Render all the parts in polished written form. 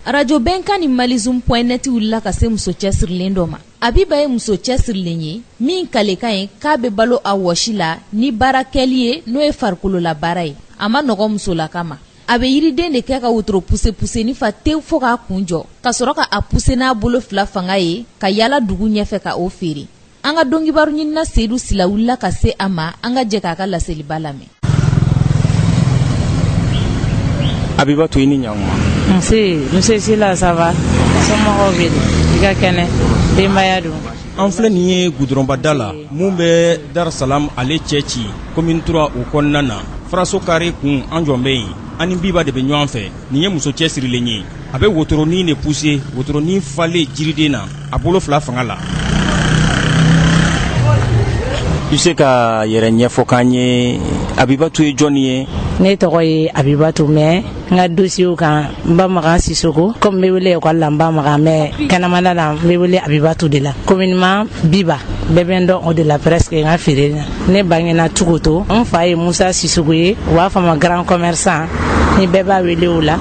Radio Benkan ni Malizum.net wulila ka se muso cɛsirilen dɔ ma. Abiba ye muso cɛsirilen ye min kalekan ye k'a bɛ balo a wɔsi la ni baara kɛli ye n'o ye farikolola baara ye. A ma nɔgɔ musolaka ma. A bɛ yiriden de kɛ ka wotoro puse ni fa tew fɔ k'a kun jɔ ka sɔrɔ ka a puse n'a bolo fila fanga ye ka yala dugu ɲɛfɛ ka o feere. An ka dɔnkibaru ɲinina Seydou Sila wulila ka se a ma an ka jɛ k'a ka laseliba lamɛn. Abibatu i ni ɲankuma. Nse Sila ça va. Somɔgɔw bɛ di? I ka kɛnɛ denbaya dun? An filɛ nin ye goudronbada la mun bɛ Dar Salam ale cɛ ci commune 3 o kɔnɔna na. Faraso carré kun an jɔn bɛ yen. An ni Biba de bɛ ɲɔgɔn fɛ. Nin ye muso cɛsirilen ye. A bɛ wotoronin de pousser, wotoronin falen jiriden na a bolo fila fanga la. I se ka yɛrɛ ɲɛfɔ k'an ye Abibatu ye jɔn ye? Ne tɔgɔ ye Abibatu mais n ka dossier kan n ba Magan Sisoko comme n bɛ wele école la n ba Magan mais kɛnɛmana la n bɛ wele Abibatu de la communément Biba bɛɛ bɛ n dɔn o de la presque n ka feere na. Ne bangena Tugoto n fa ye Musa Sisoko ye u b'a fɔ a ma grand commerçant ni bɛɛ b'a wele o la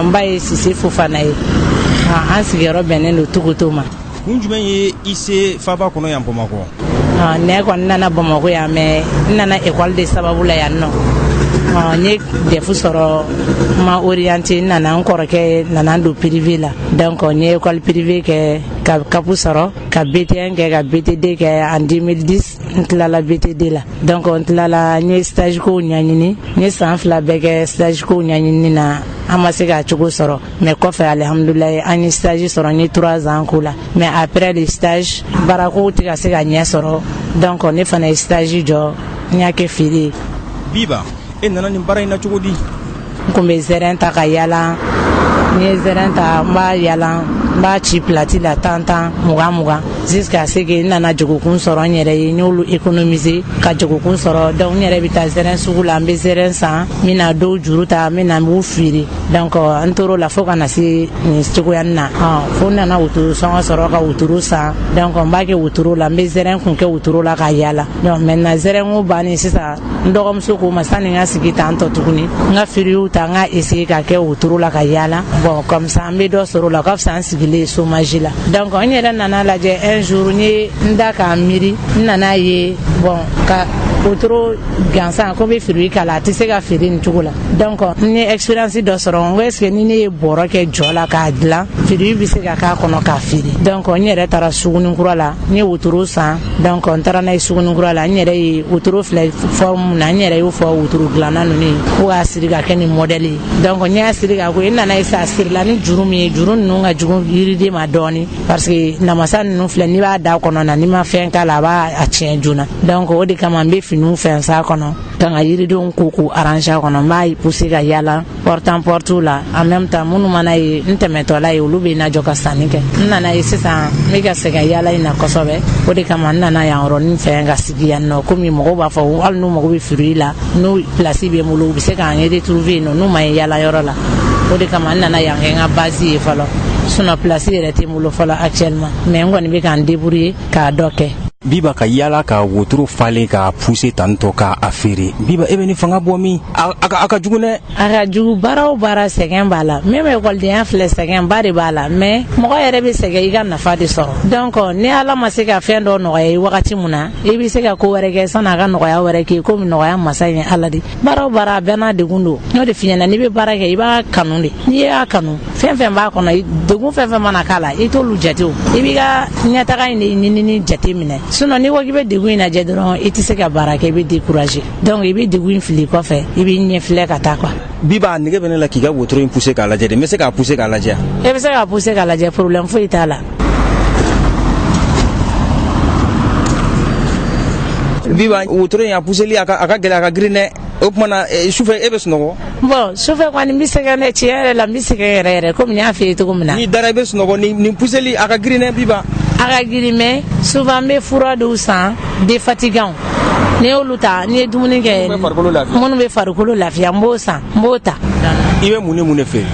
n ba ye Sise Fofana ye an sigiyɔrɔ bɛnnen don Tugoto ma. Kun jumɛn ye i se faaba kɔnɔ yan Bamakɔ? Ne kɔni nana Bamakɔ yan mais n nana école de sababu la yan nɔ. N ye defu sɔrɔ n ma orienté n nana n kɔrɔkɛ nana don privé la donc n ye école privée kɛ ka kapu sɔrɔ ka BT1 kɛ ka BTD kɛ en 2010 n tilala BTD la donc n tilala n ye stage kow ɲɛɲini n ye san 2 bɛɛ kɛ stage kow ɲɛɲini na an ma se k'a cogo sɔrɔ mais kɔfɛ alhamdulilayi an ye stage sɔrɔ n ye 3 ans ko la mais après le stage baarakow tɛ ka se ka ɲɛ sɔrɔ donc ne fana ye stage jɔ n y'a kɛ feere. Biba e nana nin baara in na cogo di? N kun bɛ zɛrɛn ta ka yaala n ye zɛrɛn ta n b'a yaala n b'a ci plati la 10 20 jusqu'à ce que n nana jagokun sɔrɔ n yɛrɛ ye n y'olu économiser ka jagokun sɔrɔ donc n yɛrɛ bɛ taa zɛrɛn sugu la n bɛ zɛrɛn san n bɛ na dɔw juru ta n bɛ na n b'u feere donc n tor'o la fo ka na se nin cogoya nin na fo n nana wotoro sɔngɔ sɔrɔ ka wotoro san donc n b'a kɛ wotoro la n bɛ zɛrɛn kun kɛ wotoro la ka yaala donc maintenant zɛrɛn ko bannen sisan n dɔgɔmuso ko ma sanni n ka sigi tan tɔ tuguni n ka feerew ta n ka essayer ka kɛ wotoro la ka yaala bon comme ça n bɛ dɔ sɔrɔ o la o ka fisa n sigilen chômage la donc n yɛrɛ nana lajɛ un jour n ye n da k'a miiri n nana ye bon ka wotoro gansan ko bɛ feere k'a la a tɛ se ka feere nin cogo la donc n ye expérience dɔ sɔrɔ n ko est ce que ni ne ye bɔrɔ kɛ jɔ la k'a dilan feere bɛ se ka k'a kɔnɔ k'a feere donc n yɛrɛ taara Sugunikura la n ye wotoro san donc n taara n'a ye Sugunikura la n yɛrɛ ye wotoro filɛ forme na n yɛrɛ y'o fɔ wotoro dilanna ninnu ye ko k'a siri ka kɛ nin modèle ye donc n y'a siri ka ko n nana ye sa sirila ni juru min ye juru ninnu ka jugu yiriden ma dɔɔni parce que namasa ninnu filɛ n'i b'a da kɔnɔ na n'i ma fɛn k'a la a b'a tiɲɛ joona donc o de kama n bɛ finiw fɛn sa kɔnɔ ka n ka yiridenw ko k'u arranger a kɔnɔ n b'a pousser ka yaala porte en porte la en même temps minnu mana ye n tɛmɛtɔla ye olu bɛ na jɔ ka sanni kɛ n nana ye sisan n bɛ ka segin yaala in na kosɛbɛ o de kama n nana yan yɔrɔnin fɛ ka sigi yan nɔ komi mɔgɔw b'a fɔ hali n'u mago bɛ fruit la n'u place bɛ n bolo u bɛ se k'an retrouver yen nɔ n'u ma ye yaala yɔrɔ la o de kama n nana yan kɛ n ka base ye fɔlɔ sinon place yɛrɛ tɛ n bolo fɔlɔ actuellement mais n kɔni bɛ k'an débrouiller k'a dɔ kɛ. Biba ka yala ka wotoro falen ka pousser tantɔ ka a feere Biba e bɛ ni fanga bɔ min a ka jugu dɛ. A ka jugu baara o baara sɛgɛn b'a la même écoledenya filɛ sɛgɛn ba de b'a la mais mɔgɔ yɛrɛ bɛ sɛgɛn i ka nafa de sɔrɔ donc ni Ala ma se ka fɛn dɔ nɔgɔya i wagati min na i bɛ se ka ko wɛrɛ kɛ san'a ka nɔgɔya wɛrɛ kɛ komi nɔgɔya masa ye Ala de baara o baara a bɛɛ n'a degun don n'o de f'i ɲɛna n'i bɛ baara kɛ i b'a kanu de n'i y'a kanu fɛn fɛn b'a kɔnɔ degun fɛn fɛn mana k'a la i t'olu jate o i b'i ka ɲɛtaga in de ɲinini jate minɛ sinon n'i ko k'i bɛ degun in lajɛ dɔrɔn i tɛ se ka baara kɛ i bɛ décourager donc i bɛ degun in fili kɔfɛ i bɛ ɲɛfilɛ ka taa quoi. Biba nege bɛ ne la k'i ka wotoro in pousser k'a lajɛ de n bɛ se k'a pousser k'a lajɛ. E bɛ se k'a pousser k'a lajɛ problème foyi t'a la. Biba wotoro in a pousseli a ka gɛlɛ a ka girin dɛ o tuma na sufɛ e bɛ sunɔgɔ. Bon sufɛ kɔni n bɛ sɛgɛn dɛ tiɲɛ yɛrɛ la n bɛ sɛgɛn yɛrɛ komi n y'a f'i ye cogo min na. N'i dara i bɛ sunɔgɔ nin pousseli a ka girin dɛ Biba. A ka girin mais souvent n bɛ fura dɔw san défatigants n'i y'olu ta n'i ye dumuni kɛ minnu bɛ farikolo lafiya n b'o san n b'o ta. I bɛ mun ni mun de feere.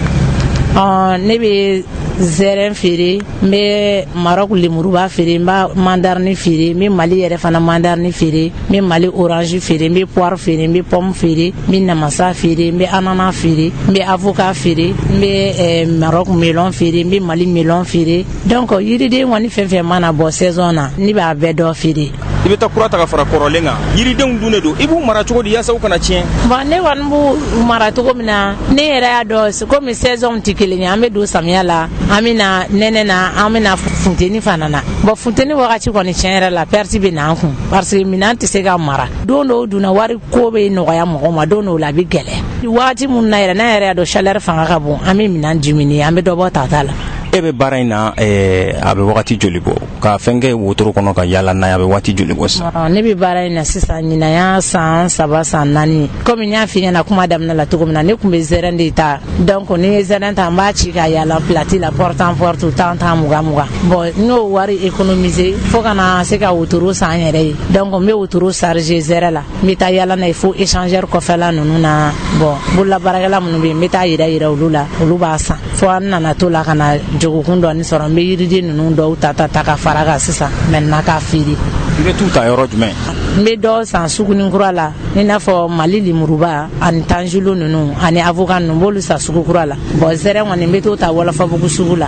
Ne bɛ zɛrɛn feere n bɛ Maroc lemuruba feere n b'a mandarini feere n bɛ Mali yɛrɛ fana mandarini feere n bɛ Mali orange feere n bɛ poire feere n bɛ pomme feere n bɛ namasa feere n bɛ ananas feere n bɛ avocat feere n bɛ Maroc melon feere n bɛ Mali melon feere donc yiriden kɔni fɛn fɛn mana bɔ saison na ne b'a bɛɛ dɔ feere. I bɛ taa kura ta ka fara kɔrɔlen kan yiridenw dun de don i b'u mara cogo di yaasa u kana tiɲɛ. Bon ne kɔni b'u mara cogo min na ne yɛrɛ y'a dɔn komi saison tɛ kelen ye an bɛ don samiya la an bɛ na nɛnɛ na an bɛ na funteni fana na bon funteni wagati kɔni tiɲɛ yɛrɛ la perte bɛ na an kun parce que minɛn tɛ se ka mara don dɔw dunna wari ko bɛ nɔgɔya mɔgɔw ma don dɔw la a bɛ gɛlɛya wagati minnu na yɛrɛ n'an yɛrɛ y'a dɔn chaleur fanga ka bon an bɛ minɛn diminuer an bɛ dɔ bɔ tata la. E bɛ baara in na a bɛ wagati joli bɔ ka fɛn kɛ wotoro kɔnɔ ka yaala n'a ye a bɛ wagati joli bɔ sisan. Ne bɛ baara in na sisan ɲinan y'a san 3 san 4 komi n y'a f'i ɲɛna kuma daminɛ la cogo min na ne tun bɛ zɛrɛn de ta donc ni ye zɛrɛn ta n b'a ci ka yaala plati la porte en porte tan 20 bon n y'o wari économiser fo ka na se ka wotoro san n yɛrɛ ye donc n bɛ wotoro charger zɛrɛ la n bɛ taa yaala n'a ye fo échangeur kɔfɛla ninnu na bon bololabaarakɛla minnu bɛ yen n bɛ taa yira olu la olu b'a san fo an nana to la ka na jogokun dɔɔni sɔrɔ n bɛ yiriden ninnu dɔw ta ka fara kan sisan maintenant k'a feere. I bɛ t'u ta yɔrɔ jumɛn. n bɛ dɔ san Sugunikura la i n'a fɔ Mali lemuruba ani tanjilo ninnu ani avocat ninnu n b'olu san Sugukura la bon zɛrɛn kɔni n bɛ t'o ta Wɔlɔfabugu sugu la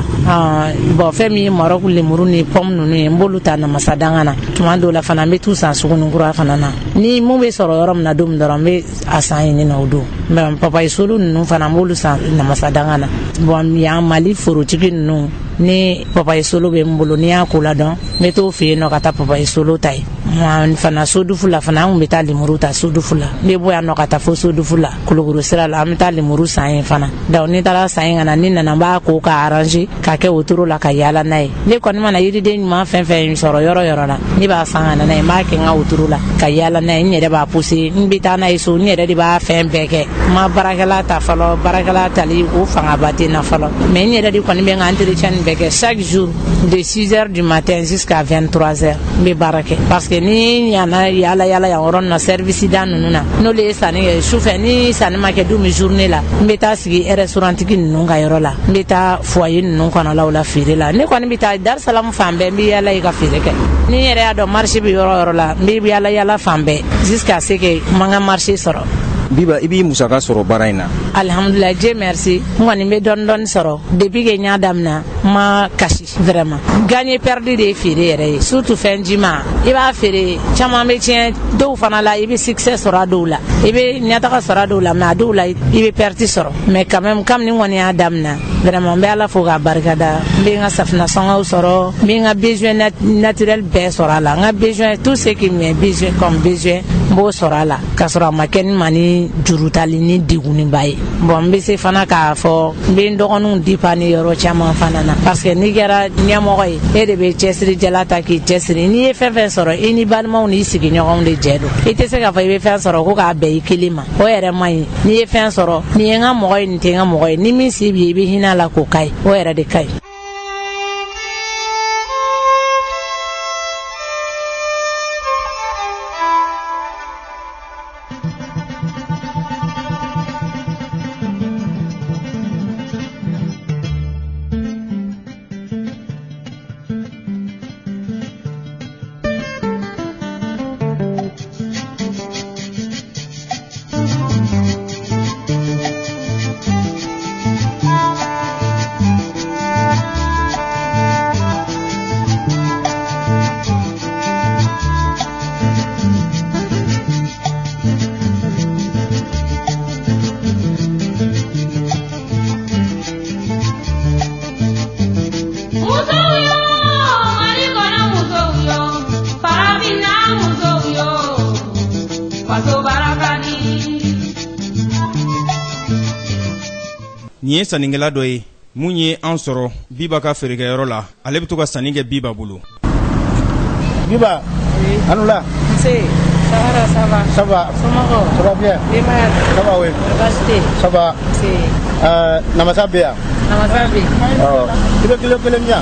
bon fɛn min ye Maroc lemuru ni pomme ninnu ye n b'olu ta Namasadanga na tuma dɔw la fana n bɛ t'u san Sugunikura fana na ni mun bɛ sɔrɔ yɔrɔ min na don min dɔrɔn n bɛ a san yen nɔ o don mais papaye solo ninnu fana n b'olu san Namasadanga na bon yan Mali forotigi ninnu ni papaye solo bɛ n bolo n'i y'a ko la dɔn n bɛ t'o fɛ yen nɔ ka taa papaye solo ta ye fana Sodufu la fana an kun bɛ taa lemuru ta Sodufu la n bɛ bɔ yan nɔ ka taa fo Sodufu la Kulukoro sira la an bɛ taa lemuru san yen fana donc ni taara san yen ka na ni nana n b'a ko ka arranger ka kɛ wotoro la ka yaala n'a ye ne kɔni mana yiriden ɲuman fɛn fɛn sɔrɔ yɔrɔ yɔrɔ la ne b'a san ka na n'a ye n b'a kɛ n ka wotoro la ka yaala n'a ye n yɛrɛ b'a pousser n bɛ taa n'a ye so n yɛrɛ de b'a fɛn bɛɛ kɛ n ma baarakɛla ta fɔlɔ baarakɛla tali o fangaba tɛ n na fɔlɔ mais n yɛrɛ de kɔni bɛ n ka entretien bɛɛ kɛ chaque jour de 6h du matin jusqu'à 23h n bɛ baara kɛ parce que ni yana yaala yan yɔrɔ na service da ninnu na n'olu ye sanni kɛ sufɛ ni sanni ma kɛ dun bɛ journée la n bɛ taa sigi restaurantigi ninnu ka yɔrɔ la n bɛ taa foyer ninnu kɔnɔlaw la feere la ne kɔni bɛ taa Dar Salam fan bɛɛ n bɛ yaala yen ka feere kɛ ni n yɛrɛ y'a dɔn marché bɛ yɔrɔ yɔrɔ la n bɛ yaala fan bɛɛ jusqu'à ce que n ma n ka marché sɔrɔ. Biba i b'i musaka sɔrɔ baara in na. Alhamdulillah Dieu merci n kɔni bɛ dɔɔni sɔrɔ depuis que n y'a daminɛ n ma kasi vraiment gagner perdu de ye feere yɛrɛ ye surtout fɛn jima i b'a feere caman bɛ tiɲɛ dɔw fana la i bɛ succès sɔrɔ a dɔw la i bɛ ɲɛtaga sɔrɔ a dɔw la mais a dɔw la i bɛ perte sɔrɔ mais quand même comme ni n kɔni y'a daminɛ vraiment n bɛ Ala fo k'a barikada n bɛ n ka safinɛ sɔngɔw sɔrɔ n bɛ n ka besoin naturel bɛɛ sɔrɔ a la n ka besoin tout ce qui m'est besoin comme besoin n b'o sɔrɔ a la k'a sɔrɔ a ma kɛ ni ma ni jurutali ni degunniba ye bon n bɛ se fana k'a fɔ n bɛ n dɔgɔninw dépanner yɔrɔ caman fana na parce que n'i kɛra ɲɛmɔgɔ ye e de bɛ cɛsiri jala ta k'i cɛsiri n'i ye fɛn fɛn sɔrɔ i ni balimaw n'i sigiɲɔgɔnw de jɛ don i tɛ se k'a fɔ i bɛ fɛn sɔrɔ ko k'a bɛn i kelen ma o yɛrɛ man ɲi n'i ye fɛn sɔrɔ nin ye n ka mɔgɔ ye nin tɛ n ka mɔgɔ ye ni min si b'i ye i bɛ hinɛ a la k'o ka ɲi o yɛrɛ de ka ɲi. Nin ye sannikɛla dɔ ye mun ye an sɔrɔ Biba ka feerekɛyɔrɔ la ale bɛ to ka sanni kɛ Biba bolo. Biba, Anula. Si, ça va. Ça va. Ça va bien. Ça va oui. Ça va. Si. Namasa Bea. Namasa Bea. Oh. Kilo kelen nya.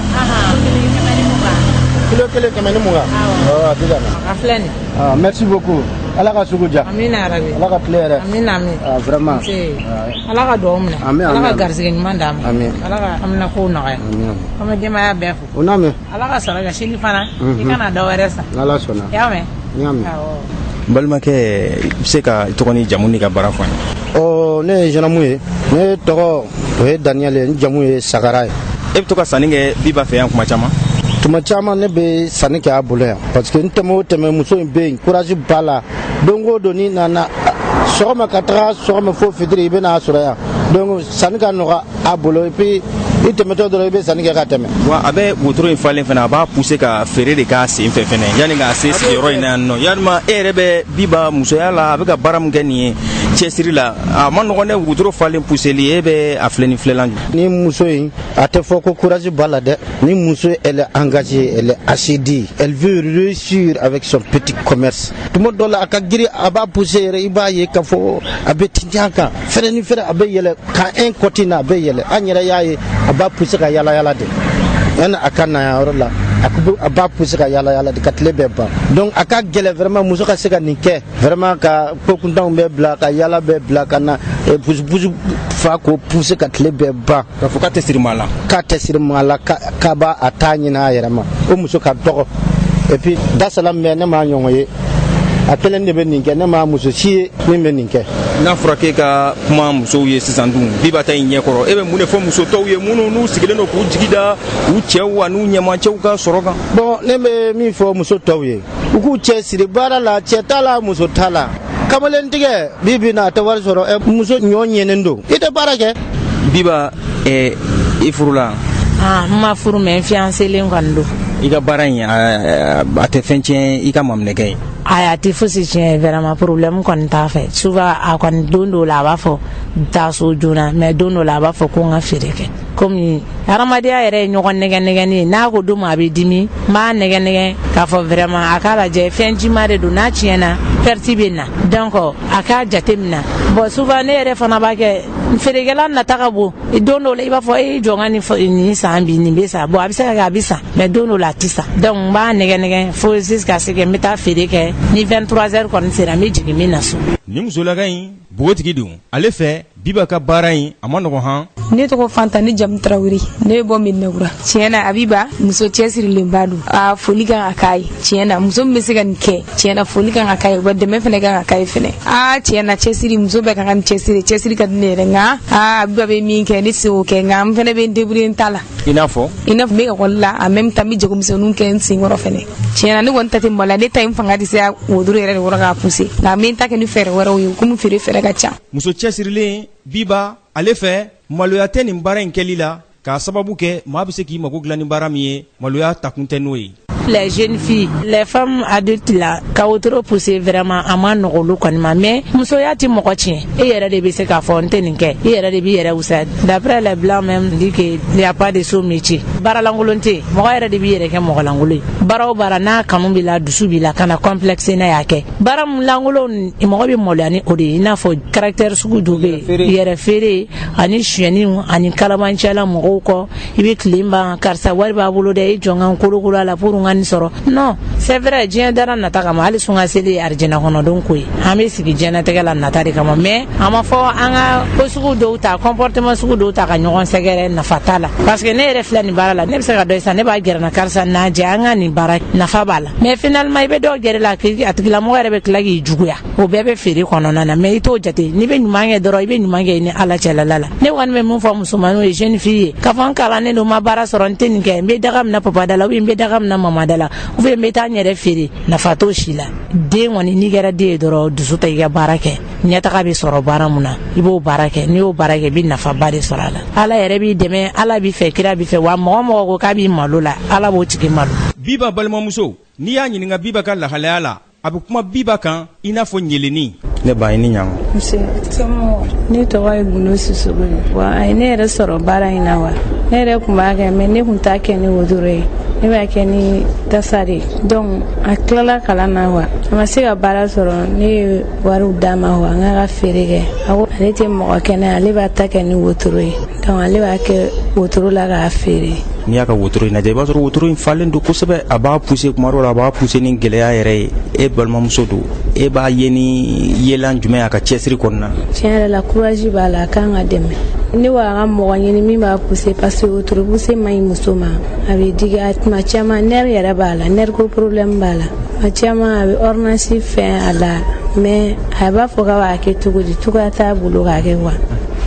Kilo kelen kemeni munga. Oh, déjà. Aflani. Ah, merci beaucoup. ala ka sugu ja amina rabi ala ka tile yɛrɛ amina amin vraiment ala ka dugawu minɛ amin ala ka garisɛgɛ ɲuman d'a ma amin ala ka amina kow nɔgɔya an bɛ denbaya bɛɛ fo o n'a mɛn ala ka sɔrɔ ka sini fana i kana dɔ wɛrɛ san n'ala sɔnna i y'a mɛn n y'a mɛn n balimakɛ i bɛ se ka tɔgɔ ni jamu ni ka baara fɔ an ye. ne ye jeune ye ne tɔgɔ o ye Daniel ye n jamu ye Sagara ye. e bɛ to ka sanni kɛ Biba fɛ yan kuma caman. tuma caman ne bɛ sanni kɛ a bolo yan parce que n tɛmɛ o tɛmɛ muso in bɛ yen courage b'a la don o don ni nana sɔgɔma ka taga sɔgɔma fo fitiri i bɛ n'a sɔrɔ yan donc sanni ka nɔgɔ a bolo et puis i tɛmɛtɔ dɔrɔn i bɛ sanni kɛ ka tɛmɛ. wa a bɛ wotoro in falen fana a b'a pousser ka feere de k'a sen fɛ fɛnɛ yanni k'a se sigiyɔrɔ in na yan nɔ yalima e yɛrɛ bɛ Biba musoya la a bɛ ka baara min kɛ nin ye cɛsiri la a ma nɔgɔn dɛ wotoro falen pousseli e bɛ a filɛ ni filɛlan jumɛn. ni muso in a tɛ fɔ ko courage b'a la dɛ ni muso elle est engagée elle est assidue elle veut réussir avec son petit commerce tuma dɔ la a ka girin a b'a pousser yɛrɛ i b'a ye k'a fɔ a bɛ tintin a kan fɛrɛ ni fɛrɛ a bɛ yɛlɛ ka un côté na a bɛ yɛlɛ an yɛrɛ y'a ye a b'a pousser ka yala yala de yanni a ka na yan yɔrɔ la a b'a pousser ka yala yala de ka tile bɛɛ ban donc a ka gɛlɛn vraiment muso ka se ka nin kɛ vraiment ka ko kuntanw bɛɛ bila ka yala bɛɛ bila ka na pusu fa k'o pousser ka tile bɛɛ ban k'a fɔ k'a tɛ siri maa la k'a tɛ siri maa la k'a b'a a t'a ɲini a yɛrɛ ma o muso ka dɔgɔ et puis dasalam bɛ ne m'a ɲɔgɔn ye a kelen de bɛ nin kɛ ne m'a muso si ye min bɛ nin kɛ. n'a fɔra k'e ka kuma musow ye sisan dun Biba ta in ɲɛkɔrɔ e bɛ mun de fɔ muso tɔw ye minnu n'u sigilen don k'u jigi da u cɛw wa n'u ɲɛmacɛw ka sɔrɔ kan. bon ne bɛ min fɔ muso tɔw ye u k'u cɛ siri baara la cɛ t'a la muso t'a la kamalentigɛ bi bi na a tɛ wari sɔrɔ muso ɲɔ ɲɛnen don i tɛ baara kɛ. Biba i furula. n ma furu mɛ n fiancélen kɔni don. i ka baara in a tɛ fɛn tiɲɛ i ka maminɛkɛ ye. ayi a tɛ fosi tiɲɛ vraiment problème kɔni t'a fɛ souvent a kɔni don dɔw la a b'a fɔ taa so joona mais don dɔw la a b'a fɔ ko n ka feere kɛ komi hadamadenya yɛrɛ ye ɲɔgɔn nɛgɛnɛgɛni ye n'a ko don ma a bɛ dimi n b'a nɛgɛnɛgɛ k'a fɔ vraiment a k'a lajɛ fɛn jima de don n'a tiɲɛna perte bɛ na donc a k'a jate minɛ bon souvent ne yɛrɛ fana b'a kɛ feerekɛla nata ka bon don dɔw la i b'a fɔ e jɔ n ka nin san bi nin bɛ sa bon a bɛ se ka kɛ a bɛ san mais don dɔw la a tɛ sa donc n b'a nɛgɛnɛgɛ fo jusqu'à ce que n bɛ taa feere kɛ ni 23h kɔni sera n bɛ jigin n bɛ na so. ni musolaka in bogotigi don ale fɛ Biba ka baara in a ma nɔgɔn han. ne tɔgɔ Fanta ne jamu Tarawele ne bɛ bɔ Medinakura tiɲɛna Biba muso cɛsirilenba don a foli kan ka k'a ye tiɲɛna muso min bɛ se ka nin kɛ tiɲɛna foli kan ka k'a ye wa dɛmɛ fana kan ka k'a ye fana tiɲɛna cɛsiri muso bɛɛ ka kan ka cɛsiri ka di ne yɛrɛ nka Biba bɛ min kɛ ne tɛ se k'o kɛ nka n fana bɛ n débrouiller n ta la. i n'a fɔ n bɛ ekɔli la en même temps n bɛ jagomisɛnninw kɛ n senkɔrɔ fana tiɲɛna ne kɔni ta tɛ mɔgɔ la ne ta in fanga tɛ se wotoro yɛrɛ de wɔrɔ k'a pousser nka n bɛ n ta kɛ ni fɛɛrɛ wɛrɛw ye komi feere fɛɛrɛ ka ca. muso cɛsirilen Biba ale fɛ maloya tɛ nin baara in kɛli la k'a sababu kɛ maa bɛ se k'i mago dilan ni baara min ye maloya takun tɛ n'o ye. Les jeunes filles, les femmes adultes là, ka wotoro pousser vraiment a ma nɔgɔ olu kɔni ma mais musoya tɛ mɔgɔ tiɲɛ e yɛrɛ de bɛ se k'a fɔ n tɛ nin kɛ i yɛrɛ de b'i yɛrɛ wusa d'après les blancs même dit que il y a pas de sot métier baara lankolon tɛ mɔgɔ yɛrɛ de b'i yɛrɛ kɛ mɔgɔ lankolon ye baara o baara n'a kanu b'i la dusu b'i la kana complexe n'a y'a kɛ baara mun lankolon mɔgɔ bɛ maloya ni o de ye i n'a fɔ caractère sugu dɔ bɛ yen yɛrɛ feere ani suyɛni ani kalamancɛla mɔgɔw kɔ i bɛ tile ban karisa wari b'a bolo dɛ i jɔ n ka n kolokolo a la pour n ka nin sɔrɔ non c'est vrai diɲɛ dara nata kama hali sun ka seli arijɛnɛ kɔnɔdenw ko ye an bɛ sigi diɲɛnatigɛ la nata de kama mais a ma fɔ an ka ko sugu dɔw ta comportement sugu dɔw ta ka ɲɔgɔn sɛgɛrɛ nafa t'a la parce que ne yɛrɛ filɛ nin baara la ne bɛ se ka dɔ sisan ne b'a gɛrɛ na karisa n'a jɛ an ka nin baara nafa b'a la mais finalement i bɛ dɔw gɛrɛ la a tigilamɔgɔ yɛrɛ bɛ tila k'i juguya o bɛɛ bɛ feere kɔnɔna na mais i t'o jate n'i bɛ ɲuman kɛ dɔrɔn i bɛ ɲuman kɛ ni ala cɛla la ne kɔni bɛ mun fɔ musomaninw ye jeune fille ye k'a fɔ n kalannen don n ma baara sɔrɔ n tɛ nin kɛ n bɛ daga minɛ papa da la ou bien n bɛ daga minɛ mama da la ou bien n bɛ taa n yɛrɛ feere nafa t'o si la den kɔni n'i kɛra den ye dɔrɔn dusu ta i ka baara kɛ ɲɛtaga bɛ sɔrɔ baara mun na i b'o baara kɛ n'i y'o baara kɛ i bɛ nafaba de sɔrɔ a la ala yɛrɛ b'i dɛmɛ ala b'i fɛ kira b'i fɛ wa mɔgɔ mɔgɔ ko k'a b'i malo la ala b'o tigi malo. Biba balimamuso n'i y'a ɲininka Biba ka lahalaya la a bɛ kuma Biba kan i n'a fɔ ɲeleni. ne ba i ni ɲaŋo. nse somɔgɔ ne tɔgɔ ye Gundo Sisogo wa a ye ne yɛrɛ sɔrɔ baara in na wa ne yɛrɛ tun b'a kɛ mais ne tun t'a kɛ ni wotoro ye ne b'a kɛ ni tasa de donc a tilala kalan na wa a ma se ka baara sɔrɔ ne ye wariw d'a ma wa n ka ka feere kɛ a ko ale tɛ mɔgɔ kɛnɛ ale b'a ta kɛ ni wotoro ye donc ale b'a kɛ wotoro la k'a feere. N'i y'a ka wotoro in lajɛ i b'a sɔrɔ wotoro in falen don kosɛbɛ a b'a pousser kuma dɔw la a b'a pousser ni gɛlɛya yɛrɛ ye e balimamuso don e b'a ye ni yelan jumɛn a ka cɛsiri kɔnɔna. Tiɲɛ yɛrɛ la courage b'a la a kan ka dɛmɛ ne wa ka mɔgɔ ɲini min b'a pousser parce que wotoro pousser man ɲi muso ma a bɛ digi a tuma caman nerf yɛrɛ b'a la nerf ko problème b'a la a caman a bɛ ordonnance fɛn a la mais a b'a fɔ k'a b'a kɛ cogo di cogoya t'a bolo k'a kɛ quoi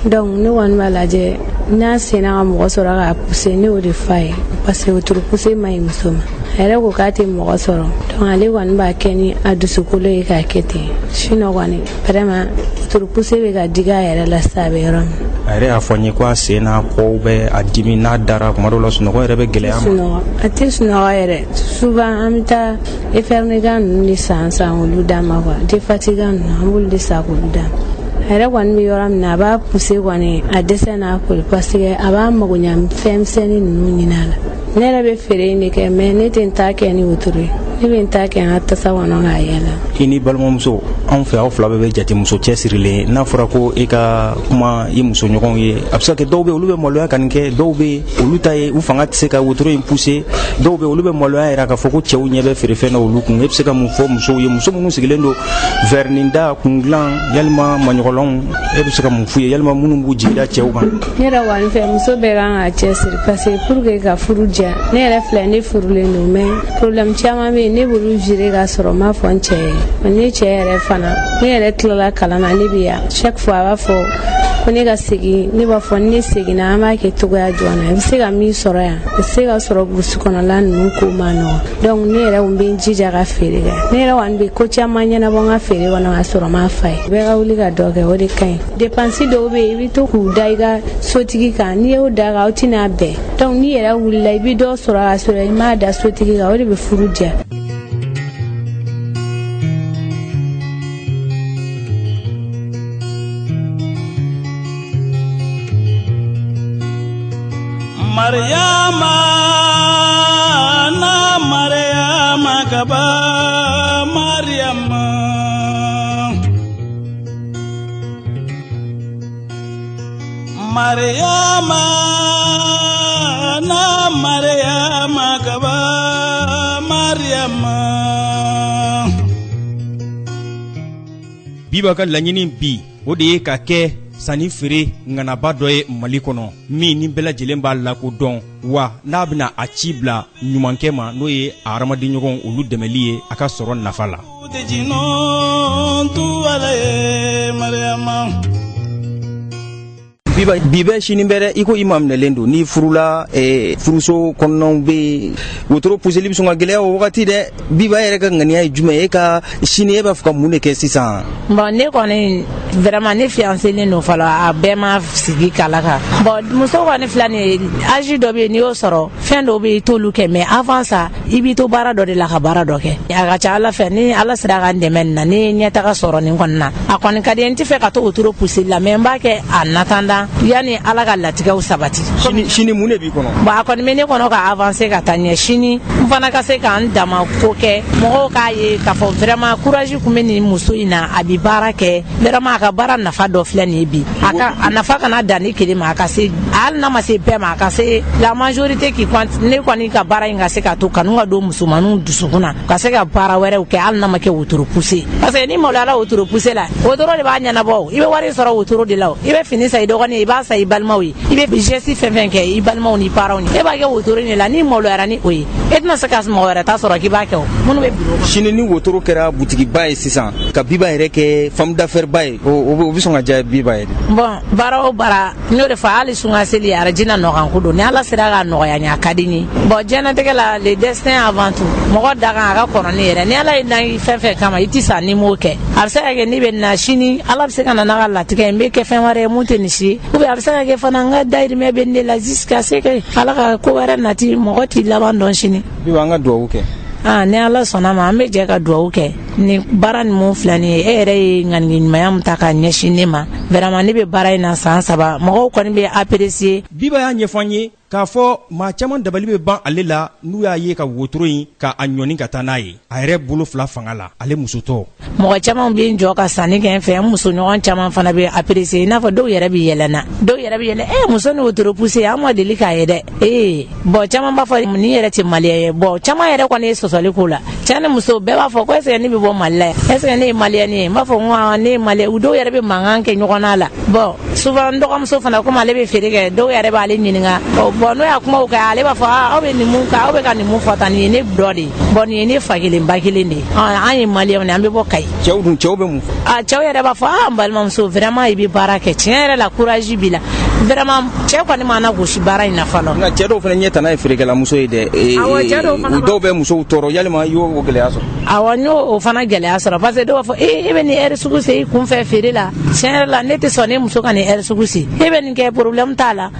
donc ne kɔni b'a lajɛ n'a sena ka mɔgɔ sɔrɔ k'a pousser ne y'o de f'a ye parce que wotoro pousser man ɲi muso ma a yɛrɛ ko k'a tɛ mɔgɔ sɔrɔ donc ale kɔni b'a kɛ ni a dusukolo ye k'a kɛ ten sinon kɔni vraiment wotoro pousser bɛ ka digi a yɛrɛ la sisan a bɛ yɔrɔ min. A yɛrɛ y'a fɔ n ye ko a sen n'a kɔw bɛ a dimi n'a dara kuma dɔw la sunɔgɔ yɛrɛ bɛ gɛlɛya ma. A tɛ sunɔgɔ yɛrɛ souvent an bɛ taa Effernigan ninnu de san olu d'a ma quoi Defatigan ninnu an b'olu de san k'olu d'a ma. A yɛrɛ kɔni bɛ yɔrɔ min na a b'a pousser kɔni a dɛsɛ n'a kɔli parce que a b'a magoɲa fɛn misɛnnin ninnu ɲini a la. Ne yɛrɛ bɛ feere in de kɛ mais ne tɛ n ta kɛ ni wotoro ye ne bɛ n ta kɛ n ka tasa kɔnɔ k'a yɛlɛ. I ni balimamuso anw fɛ aw fila bɛɛ bɛ jate muso cɛsirilen n'a fɔra ko e ka kuma i muso ɲɔgɔnw ye a bɛ se ka kɛ dɔw bɛ olu bɛ maloya ka nin kɛ dɔw bɛ olu ta ye u fanga tɛ se ka wotoro in pousser dɔw bɛ olu bɛ maloya yɛrɛ k'a fɔ ko cɛw ɲɛ bɛ feerefɛn na olu kun e bɛ se ka mun fɔ musow ye muso minnu sigilen don verninda kundilan yalima maɲɔgɔnlanw e bɛ se ka mun f'u ye yalima minnu b'u jigida cɛw kan. Ne yɛrɛ kɔni fɛ muso bɛɛ kan ka cɛsiri parce que pour que ka furu diya ne yɛrɛ filɛ ne furulen don mais problème caman bɛ yen ne b'olu gérer k'a sɔrɔ n m'a fɔ n cɛ ye ne cɛ yɛrɛ fana ne yɛrɛ tilala kalan na ne bɛ yan chaque fois a b'a fɔ ko ne ka segin ne b'a fɔ ni ne seginna an b'a kɛ cogoya jumɛn na i bɛ se ka min sɔrɔ yan i bɛ se ka sɔrɔ burusi kɔnɔla ninnu ko man nɔgɔn donc ne yɛrɛ kun bɛ n jija ka feere kɛ ne yɛrɛ kɔni bɛ ko caman ɲɛnabɔ n ka feere kɔnɔ k'a sɔrɔ n m'a fa ye bɛɛ ka wuli ka dɔ kɛ o de ka ɲi dépense dɔw bɛ yen i bɛ to k'u da i ka sotigi kan n'i y'o da kan aw tɛna bɛn donc n'i yɛrɛ wulila i bɛ dɔ sɔrɔ k'a sɔrɔ i m'a da sotigi kan o de bɛ furu diya. Mariama na Mariama kaba Mariama Mariama na Mariama kaba Mariama. Biba ka laɲini bi o de ye ka kɛ sanni feere ŋanaba dɔ ye Mali kɔnɔ min ni bɛɛ lajɛlen b'a lakodɔn wa n'a bɛna a ci bila ɲumankɛ ma n'o ye a hadamaden ɲɔgɔn olu dɛmɛli ye a ka sɔrɔ nafa la. bi bɛ sini bɛrɛ i ko i maminɛlen don ni furula furuso kɔnɔnaw bɛ wotoro puseli bɛ sɔn ka gɛlɛya o wagati dɛ biba yɛrɛ ka ŋaniya ye jumɛn e ka sini e b'a fɛ ka mun de kɛ sisan. Bon ne kɔni vraiment ne fiancélen don fɔlɔ a bɛɛ ma sigi kala kan bon muso kɔni filɛ nin ye âge dɔ bɛ yen n'i y'o sɔrɔ fɛn dɔw bɛ yen i t'olu kɛ mais avant ça i b'i to baara dɔ de la ka baara dɔ kɛ a ka ca Ala fɛ ni Ala sera ka n dɛmɛ nin na ne ye ɲɛtaga sɔrɔ nin kɔni na a kɔni ka di n tɛ fɛ ka to wotoro puseli la mais n b'a kɛ en attendant yani Ala ka latigɛw sabati. Sini mun de b'i kɔnɔ. Bon a kɔni bɛ ne kɔnɔ ka avancer ka taa ɲɛ sini n fana ka se k'an dama ko kɛ mɔgɔw k'a ye k'a fɔ vraiment courage kun bɛ nin muso in na a bɛ baara kɛ vraiment a ka baara nafa dɔ filɛ nin ye bi a nafa kana dan ni kelen ma a ka se hali n'a ma se bɛɛ ma a ka se la majorité qui compte ne kɔni ka baara in ka se ka to kanu ka don musomaninw dusukun na ka se ka baara wɛrɛw kɛ hali n'a ma kɛ wotoro poussé parce que ni maloyala wotoro poussé la wotoro de b'a ɲɛnabɔ i bɛ wari sɔrɔ wotoro de la i bɛ fini san i dɔgɔnin i b'a san i balimaw ye i bɛ geste fɛn fɛn kɛ i balimaw ni parents ni e b'a kɛ wotoro de la ni maloyara ni o ye e tɛna se ka mɔgɔ wɛrɛ ta sɔrɔ k'i b'a kɛ o minnu bɛ bureau sini ni wotoro kɛra butikiba ye sisan ka biba yɛrɛ kɛ femme d'affaires ba ye o bɛ sɔn ka diya biba ye. Bon baara o baara n y'o de fɔ hali sunga seli arajina nɔgɔn ko don ni Ala sera ka nɔgɔya ɲɛ a ka di n ye bon diɲɛlatigɛ la le destin avant tout mɔgɔ da kan a ka kɔrɔ ne yɛrɛ ni Ala ye dan fɛn fɛn kama i tɛ sa ni m'o kɛ a bɛ se ka kɛ ne bɛ na sini Ala bɛ se ka na n'a ka latigɛ n bɛ kɛ fɛn wɛrɛ ye mun tɛ nin si ye ou bien a bɛ se ka kɛ fana n ka dayirimɛ bɛ ne la jusqu'à ce que Ala ka ko wɛrɛ nati mɔgɔ t'i laban dɔn sini. Biba an ka duwawu kɛ. Ni Ala sɔnna ma an bɛ jɛ ka duwawu kɛ. ni baara ni mun filɛ nin ye e yɛrɛ ye ŋaniɲumanya min ta ka ɲɛsin ne ma vraiment ne bɛ baara in na san 3 mɔgɔw kɔni bɛ apprécier. Biba y'a ɲɛfɔ an ye k'a fɔ maa caman dabali bɛ ban ale la n'u y'a ye ka wotoro in ka a ɲɔni ka taa n'a ye a yɛrɛ bolo 2 fanga la ale musotɔ. Mɔgɔ caman bɛ n jɔ ka sanni kɛ n fɛ n musoɲɔgɔn caman fana bɛ apprécier i n'a fɔ dɔw yɛrɛ bɛ yɛlɛnna dɔw yɛrɛ bɛ yɛlɛ muso ni wotoro poussé an ma deli k'a ye dɛ bon caman b'a fɔ ni yɛrɛ tɛ maliyɛn ye bon caman yɛrɛ kɔni ye sɔsɔli k'o la cɛ ni muso bɛɛ b'a fɔ ko est ce que ne bɛ bɔ Mali la est ce que ne ye maliyɛn ye n b'a fɔ n ne ye maliyɛn dɔw yɛrɛ bɛ mankan kɛ ɲɔgɔn la bon souvent n dɔgɔmuso fana komi ale bɛ feere kɛ dɔw yɛrɛ b'ale ɲininka bon n'o y'a kumaw kɛ ale b'a fɔ aw bɛ nin mun kɛ aw bɛ ka nin mun fɔ tan nin ye ne dɔ de ye bon nin ye ne fa kelen ba kelen de ye an ye maliyɛnw de an bɛ bɔ Kayi. Cɛw dun cɛw bɛ mun fɔ. Cɛw yɛrɛ b'a fɔ n balimamuso vraiment i bɛ baara kɛ tiɲɛ yɛrɛ la courage b'i la vraiment cɛ kɔni ma na gosi baara in na fɔlɔ. Nka cɛ dɔw fana ɲɛ tana ye feerekɛla muso ye dɛ. Awɔ cɛ dɔw fana dɔw bɛ musow tɔɔrɔ yalima i y'o gɛlɛya sɔrɔ. Awɔ n y'o o fana gɛlɛya sɔrɔ parce que dɔw b'a fɔ e bɛ nin heure sugu se i kunfɛ feere la tiɲɛ yɛrɛ la ne tɛ sɔn ne muso ka nin heure sugu se e bɛ nin kɛ problème t'a la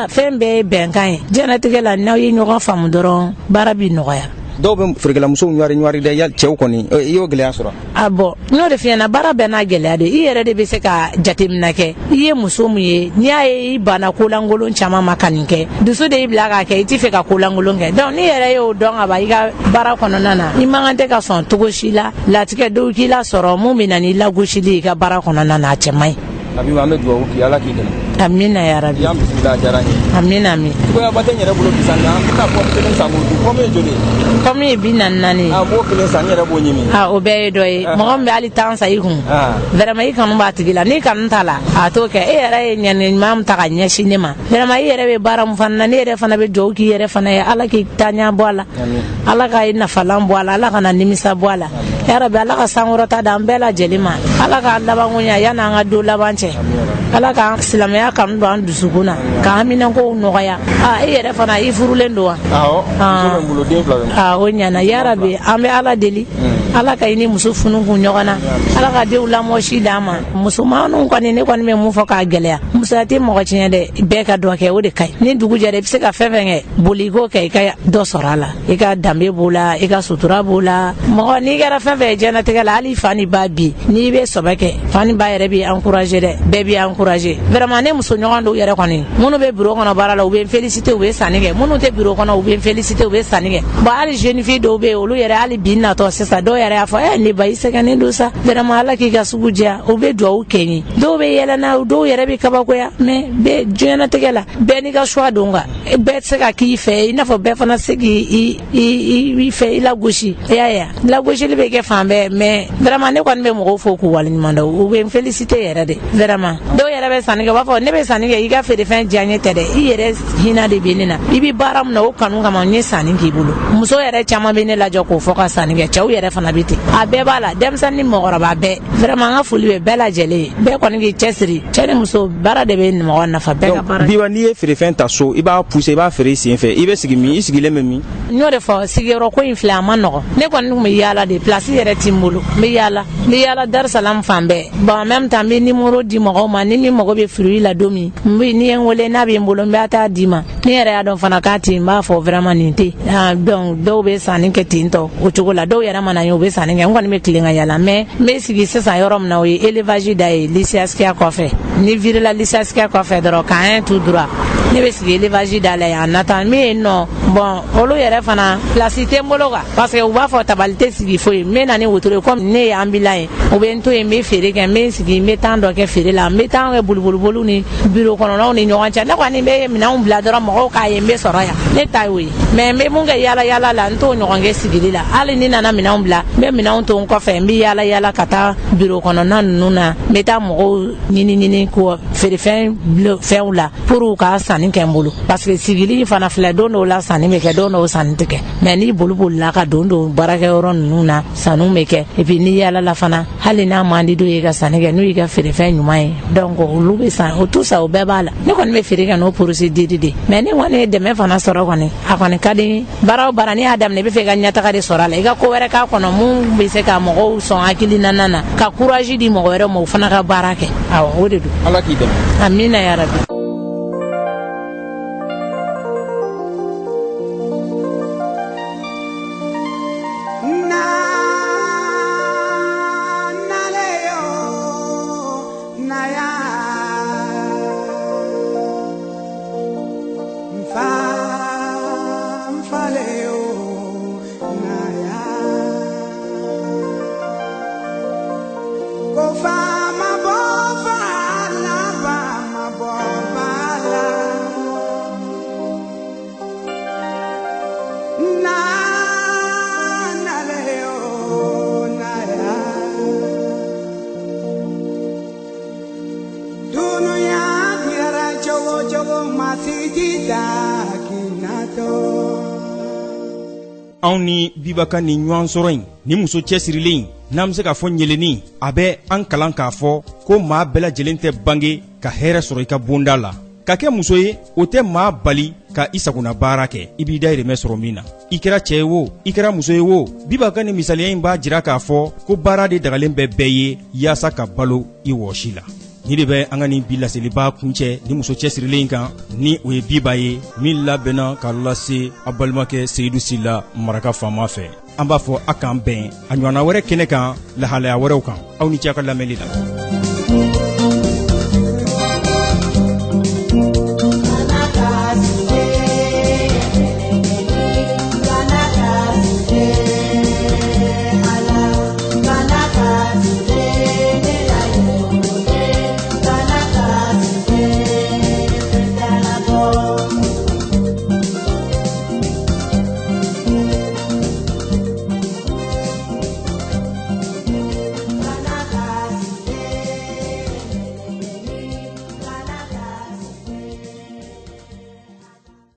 fɛn bɛɛ ye bɛnkan ye diɲɛlatigɛ la n'aw ye ɲɔgɔn faamu dɔrɔn baara b'i nɔgɔya. Dɔw bɛ feerekɛla musow ɲɔri dɛ cɛw kɔni i y'o gɛlɛya sɔrɔ. Bon n'o de fiyɛ na baara bɛɛ n'a gɛlɛya de i yɛrɛ de bɛ se ka jateminɛ kɛ i ye muso min ye n'i y'a ye i banna kolankolon caman ma ka nin kɛ dusu de y'i bila k'a kɛ i t'i fɛ ka kolankolon kɛ donc n'i yɛrɛ y'o dɔn ka ban i ka baara kɔnɔna na i man kan tɛ ka sɔn cogo si la latigɛ dɔw k'i la sɔrɔ mun bɛ na n'i lagosili i ka baara kɔnɔna na a cɛ man ɲi. Habiba an bɛ dugawu k'i Ala k'i dɛmɛ. Amina ya Rabbi. Y'an bisimila a diyara n ye. Amina amin. Cogoyaba tɛ n yɛrɛ bolo sisan nka an bɛ taa pomme kelen san k'o dun pomme ye joli ye. Pomme ye 44 ye. N b'o kelen san n yɛrɛ b'o ɲimi. O bɛɛ ye dɔ ye mɔgɔ min bɛ hali 10 san i kun vraiment i kanu b'a tigi la n'i kanu t'a la a t'o kɛ e yɛrɛ ye ɲaniɲuman min ta ka ɲɛsin ne ma vraiment i yɛrɛ bɛ baara min fana na ne yɛrɛ fana bɛ dugawu k'i yɛrɛ fana ye Ala k'i taaɲa bɔ a la Ala ka nafalan bɔ a la Ala kana nimisa bɔ a la ya Rabbi Ala ka sankɔrɔta d'an bɛɛ lajɛlen ma Ala ka labankoɲa yan'an ka don laban cɛ Ala ka silamɛya kanu don an dusukun na ka haminankow nɔgɔya e yɛrɛ fana i furulen don wa. Awɔ muso bɛ n bolo den 2 bɛ n bolo. O ɲana ya Rabbi an bɛ Ala deli Ala ka i ni muso funu kun ɲɔgɔn na Ala ka denw lamɔsi d'an ma musomanninw kɔni ne kɔni bɛ mun fɔ k'a gɛlɛya musoya tɛ mɔgɔ tiɲɛ dɛ bɛɛ ka dɔ kɛ o de ka ɲi ni dugu jɛra i bɛ se ka fɛn fɛn kɛ boli i k'o kɛ i ka dɔ sɔrɔ a la i ka danbe b'o la i ka sutura b'o la mɔgɔ n'i kɛra fɛn fɛn ye diɲɛlatigɛ la hali fa ni ba bi n'i bɛ sɔbɛ kɛ fa ni ba yɛrɛ b'i encourager dɛ bɛɛ b'i encourager vraiment ne musoɲɔgɔn dɔw yɛrɛ kɔni minnu bɛ bureau kɔnɔ baara la u bɛ n féliciter u bɛ sanni kɛ minnu tɛ bureau kɔnɔ u bɛ n féliciter u bɛ sanni kɛ bon hali jeune fille dɔw bɛ yen olu yɛrɛ hali bi natɔ sisan dɔw yɛrɛ y'a fɔ ne ba i sɛgɛnnen don sa vraiment Ala k'i ka sugu diya u bɛ dugawu kɛ n ye dɔw bɛ yɛlɛnna dɔw yɛrɛ bɛ kabakoya mais bɛɛ diɲɛlatigɛ la bɛɛ n'i ka choix don quoi bɛɛ tɛ se ka k'i fɛ i n'a fɔ bɛɛ fana tɛ se k'i fɛ i lagosi i y'a ye lagosili bɛ kɛ fan bɛɛ mais vraiment ne kɔni bɛ mɔgɔw fo k'u waleɲuman dɔn u bɛ n féliciter yɛrɛ de vraiment dɔw yɛrɛ bɛ sanni kɛ u b'a fɔ ne bɛ sanni kɛ i ka feerefɛn diya n ye tɛ dɛ i yɛrɛ hinɛ de bɛ ne na i bɛ baara min na o kanu kama n ye sanni k'i bolo muso yɛrɛ caman bɛ ne lajɛ k'o fɔ ka sanni kɛ cɛw yɛrɛ fana bɛ ten a bɛɛ b'a la denmisɛnnin ni mɔgɔkɔrɔba bɛɛ vraiment an ka foli bɛ bɛɛ lajɛlen ye bɛɛ kɔni k'i cɛsiri cɛ ni muso baara de bɛ mɔgɔ nafa bɛɛ ka baara. Biba n'i ye feerefɛn ta so i b'a pousser i b'a feere i sen fɛ i bɛ sigi min i sigilen bɛ min. n y'o de fɔ sigiyɔrɔ ko in filɛ a ma nɔgɔn ne kɔni tun bɛ yaala de place yɛrɛ tɛ n bolo n bɛ yaala Darusalam fan bɛɛ bon en même temps n bɛ numéro di mɔgɔw ma ni min mago bɛ fruit la don min n'i ye n wele n'a bɛ n bolo n bɛ taa d'i ma ni yɛrɛ y'a dɔn fana k'a tɛ n b'a fɔ vraiment nin tɛ donc dɔw bɛ sanni kɛ ten tɔ o cogo la dɔw yɛrɛ mana ye u bɛ sanni kɛ n kɔni bɛ tilen ka yaala mais n bɛ sigi sisan yɔrɔ min na o ye élevage da ye lycée Askia kɔfɛ ni virila lycée Askia kɔfɛ dɔrɔn k'an tout droit ne bɛ sigi élevage da la yan nata min ye nɔ bon olu yɛrɛ fana place tɛ n bolo quoi parce que u b'a fɔ tabali tɛ sigi foyi n bɛ na ni wotoro ye comme ne ye ambulant ye u bɛ n to yen n bɛ feere kɛ n bɛ sigi n bɛ temps dɔ kɛ feere la n bɛ temps kɛ boliboliboliw ni bureau kɔnɔnaw ni ɲɔgɔn cɛ ne kɔni bɛ minɛnw bila dɔrɔn mɔgɔw k'a ye n bɛ sɔrɔ yan ne ta y'o ye mais n bɛ mun kɛ yaala yaala la n t'o ɲɔgɔn kɛ sigili la hali ni nana minɛnw bila n bɛ minɛnw to n kɔfɛ n bɛ yaala yaala ka taa bureau kɔnɔna ninnu na n bɛ taa mɔgɔw ɲini ko feerefɛn fɛnw la pour u ka sanni kɛ n bolo parce que sigili fana filɛ don dɔw la sanni bɛ kɛ don dɔw sanni tɛ kɛ mais ni bolibolila ka don baarakɛyɔrɔ ninnu na sanniw bɛ kɛ et puis ni yaala la fana hali n'a man di dɔw ye ka sanni kɛ n'u y'i ka feerefɛn ɲuman ye donc olu bɛ san o tout ça o bɛɛ b'a la ne kɔni bɛ feere kɛ n'o procédure de mais ni kɔni ye dɛmɛ fana sɔrɔ kɔni a kɔni ka di baara o baara n'i y'a daminɛ i bɛ fɛ i ka ɲɛtaga de sɔrɔ a la i ka ko wɛrɛ k'a kɔnɔ mun bɛ se ka mɔgɔw sɔn hakilina na ka courage di mɔgɔ wɛrɛ ma o fana ka baara kɛ awɔ o de don. Ala k'i dɛmɛ. Amina ya Rabbi. anw ni biba ka nin ɲɔgɔn sɔrɔ in ni muso cɛsirilen n'an be se ka fɔ ɲeleni a bɛ an kalan k'a fɔ ko maa bɛɛ lajɛlen tɛ bange ka hɛrɛ sɔrɔ i ka bonda la ka kɛ muso ye o tɛ maa bali ka i sagona baara kɛ i b'i dayirimɛ sɔrɔ min na i kɛra cɛɛ ye wo i kɛra muso ye wo biba ka ni misaliya in b'a jira k'a fɔ ko baara de dagalen bɛ bɛɛ ye yaasa ka balo i wɔsi la ni de bɛ an ka nin bi laseliba kuncɛ ni muso cɛsirilen kan ni o ye biba ye min labɛnna k'a lase a balimakɛ seyidu sila maraka faama fɛ an b'a fɔ a k'an bɛn a ɲɔgɔnna wɛrɛ kɛnɛ kan lahalaya wɛrɛw kan aw ni ce a ka lamɛnli la